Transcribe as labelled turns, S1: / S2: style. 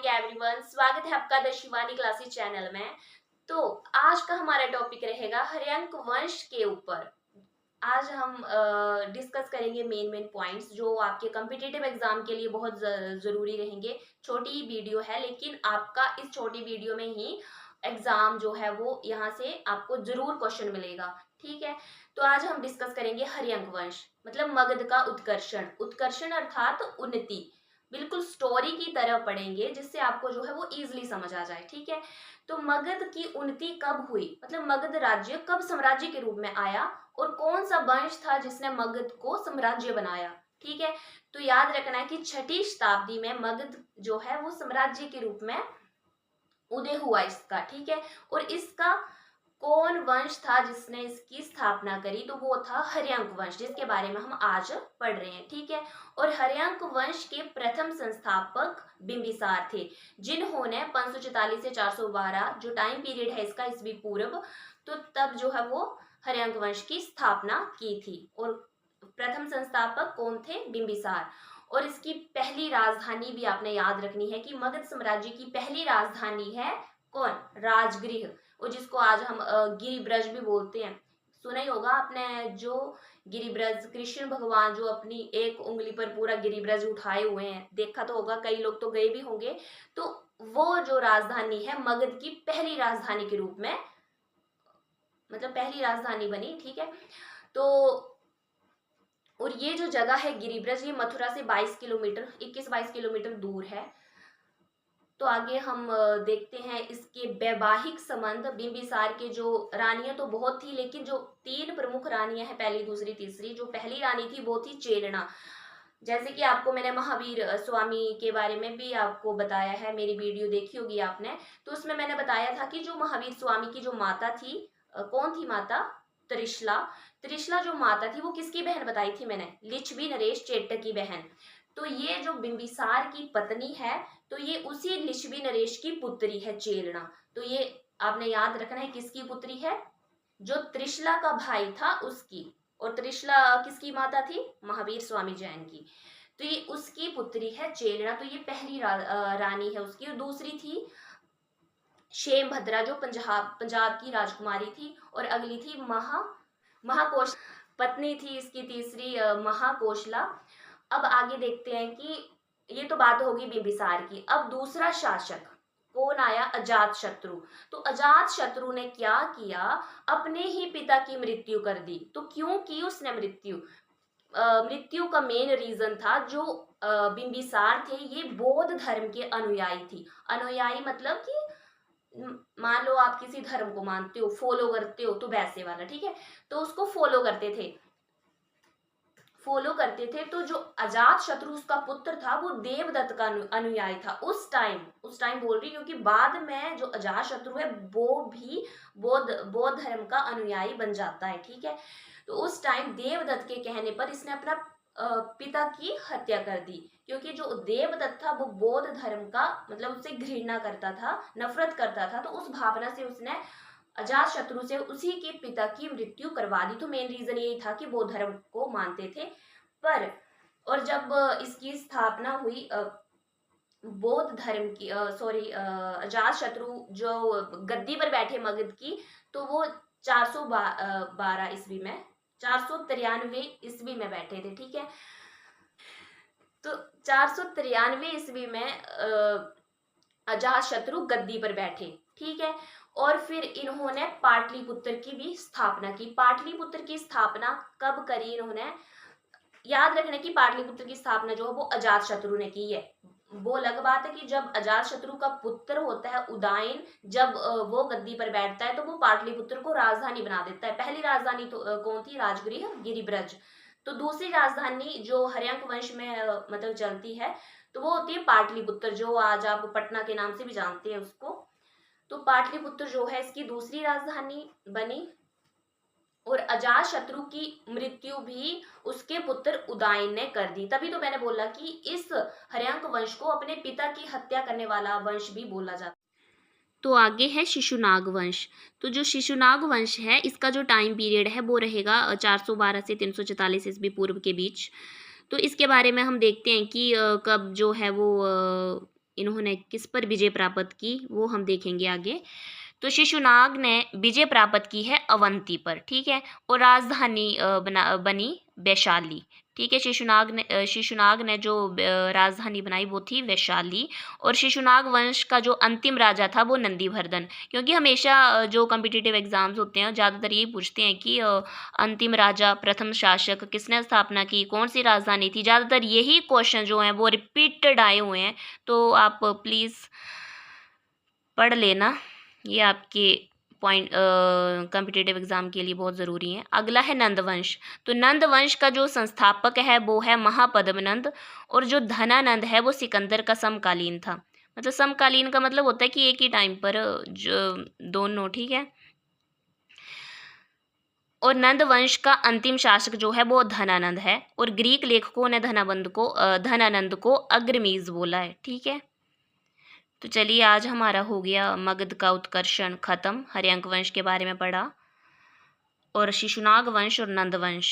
S1: Morning everyone, स्वागत है आपका द शिवानी क्लासेस चैनल में। तो आज का हमारा टॉपिक रहेगा हर्यंक वंश के ऊपर। आज हम डिस्कस करेंगे मेन पॉइंट्स जो आपके कॉम्पिटिटिव एग्जाम के लिए बहुत जरूरी रहेंगे। छोटी वीडियो है लेकिन आपका इस छोटी वीडियो में ही एग्जाम जो है वो यहाँ से आपको जरूर क्वेश्चन मिलेगा। ठीक है, तो आज हम डिस्कस करेंगे हर्यंक वंश मतलब मगध का उत्कर्षण। उत्कर्षण अर्थात उन्नति, बिल्कुल स्टोरी की तरह पढ़ेंगे जिससे आपको जो है वो इजीली समझ आ जाए। ठीक है, तो मगध की उन्नति कब हुई, मतलब मगध राज्य कब साम्राज्य के रूप में आया और कौन सा वंश था जिसने मगध को साम्राज्य बनाया। ठीक है, तो याद रखना है कि छठी शताब्दी में मगध जो है वो साम्राज्य के रूप में उदय हुआ इसका। ठीक है, और इसका कौन वंश था जिसने इसकी स्थापना करी, तो वो था हर्यंक वंश जिसके बारे में हम आज पढ़ रहे हैं। ठीक है, और हर्यंक वंश के प्रथम संस्थापक बिंबिसार थे जिन्होंने 544 से 412 जो टाइम पीरियड है इसका ईस्वी पूर्व, तो तब जो है वो हर्यंक वंश की स्थापना की थी। और प्रथम संस्थापक कौन थे, बिंबिसार। और इसकी पहली राजधानी भी आपने याद रखनी है कि मगध साम्राज्य की पहली राजधानी है कौन, राजगृह, और जिसको आज हम गिरिब्रज भी बोलते हैं। सुना ही होगा आपने, जो गिरिब्रज कृष्ण भगवान जो अपनी एक उंगली पर पूरा गिरिब्रज उठाए हुए हैं, देखा तो होगा, कई लोग तो गए भी होंगे। तो वो जो राजधानी है मगध की पहली राजधानी के रूप में, मतलब पहली राजधानी बनी। ठीक है, तो और ये जो जगह है गिरिब्रज, ये मथुरा से 22 किलोमीटर 21-22 किलोमीटर दूर है। तो आगे हम देखते हैं इसके वैवाहिक संबंध। बिंबिसार के जो रानियां तो बहुत थी लेकिन जो तीन प्रमुख रानियां हैं, पहली दूसरी तीसरी, जो पहली रानी थी वो थी चेरना। जैसे कि आपको मैंने महावीर स्वामी के बारे में भी आपको बताया है, मेरी वीडियो देखी होगी आपने, तो उसमें मैंने बताया था कि जो महावीर स्वामी की जो माता थी, कौन थी माता, त्रिशला। त्रिशला जो माता थी वो किसकी बहन बताई थी मैंने, लिच्छवी नरेश चेट्ट की बहन। तो ये जो बिंबिसार की पत्नी है, तो ये उसी लिच्छवी नरेश की पुत्री है चेरना। तो ये आपने याद रखना है किसकी पुत्री है, जो त्रिशला का भाई था उसकी। और त्रिशला किसकी माता थी, महावीर स्वामी जैन की। तो ये उसकी पुत्री है चेरना। तो ये पहली रानी है उसकी। और दूसरी थी क्षेमभद्रा जो पंजाब की राजकुमारी थी। और अगली थी महाकोश, पत्नी थी इसकी तीसरी महाकोशला। अब आगे देखते हैं कि ये तो बात होगी बिंबिसार की। अब दूसरा शासक कौन आया, अजात शत्रु। तो अजात शत्रु ने क्या किया, अपने ही पिता की मृत्यु कर दी। तो क्यों की उसने मृत्यु, मृत्यु का मेन रीजन था जो बिंबिसार थे ये बौद्ध धर्म के अनुयायी थी। अनुयायी मतलब कि मान लो आप किसी धर्म को मानते हो, फॉलो करते हो, तो वैसे वाला। ठीक है, तो उसको फॉलो करते थे। तो जो अजात शत्रु उसका पुत्र था वो देवदत्त का अनुयायी था उस टाइम बोल रही, क्योंकि बाद में जो अजात शत्रु है वो भी बौद्ध धर्म का अनुयायी बन जाता है। ठीक है, तो उस टाइम देवदत्त के कहने पर इसने अपना पिता की हत्या कर दी, क्योंकि जो देवदत्त था वो बौद्ध धर्म का मतलब उससे घृणा करता था, नफरत करता था। तो उस भावना से उसने अजात शत्रु से उसी के पिता की मृत्यु करवा दी। तो मेन रीजन यही था कि बौद्ध धर्म को मानते थे। पर और जब इसकी स्थापना हुई बौद्ध धर्म की, सॉरी, अजात शत्रु जो गद्दी पर बैठे मगध की, तो वो 412 ईस्वी में, 493 ईस्वी में बैठे थे। ठीक है, तो 493 ईस्वी में अजात शत्रु गद्दी पर बैठे। ठीक है, और फिर इन्होंने पाटलिपुत्र की भी स्थापना की। पाटलिपुत्र की स्थापना कब करी इन्होंने, याद रखने की पाटलिपुत्र की स्थापना जो है वो अजात शत्रु ने की है। वो अलग बात है कि जब अजात शत्रु का पुत्र होता है उदयन, जब वो गद्दी पर बैठता है तो वो पाटलिपुत्र को राजधानी बना देता है। पहली राजधानी तो कौन थी, राजगृह गिरिब्रज। तो दूसरी राजधानी जो हर्यंक वंश में मतलब चलती है, तो वो होती है पाटलिपुत्र, जो आज आप पटना के नाम से भी जानते हैं उसको। तो पाटलिपुत्र जो है इसकी दूसरी राजधानी बनी। और अजात शत्रु की मृत्यु भी उसके पुत्र उदयन ने कर दी। तभी तो मैंने बोला कि इस हर्यंक वंश को अपने पिता की हत्या करने वाला वंश भी बोला जाता है। तो आगे है शिशुनाग वंश। तो जो शिशुनाग वंश है इसका जो टाइम पीरियड है वो रहेगा 412 से 344 ईस्वी पूर्व के बीच। तो इसके बारे में हम देखते हैं कि कब जो है वो इन्होंने किस पर विजय प्राप्त की वो हम देखेंगे आगे। तो शिशुनाग ने विजय प्राप्त की है अवंती पर, ठीक है, और राजधानी बनी वैशाली, ठीक है। शिशुनाग ने जो राजधानी बनाई वो थी वैशाली। और शिशुनाग वंश का जो अंतिम राजा था वो नंदीवर्धन, क्योंकि हमेशा जो कॉम्पिटिटिव एग्जाम्स होते हैं ज़्यादातर यही पूछते हैं कि अंतिम राजा, प्रथम शासक किसने स्थापना की, कौन सी राजधानी थी, ज़्यादातर यही क्वेश्चन जो हैं वो रिपीटेड आए हुए हैं। तो आप प्लीज़ पढ़ लेना, ये आपके पॉइंट कॉम्पिटिटिव एग्जाम के लिए बहुत ज़रूरी है। अगला है नंदवंश। तो नंदवंश का जो संस्थापक है वो है महापद्मनंद, और जो धनानंद है वो सिकंदर का समकालीन था। मतलब समकालीन का मतलब होता है कि एक ही टाइम पर जो दोनों, ठीक है। और नंदवंश का अंतिम शासक जो है वो धनानंद है, और ग्रीक लेखकों ने धनानंद को अग्रमीज बोला है, ठीक है। तो चलिए आज हमारा हो गया मगध का उत्कर्षण खत्म, हर्यंक वंश के बारे में पढ़ा, और शिशुनाग वंश और नंदवंश।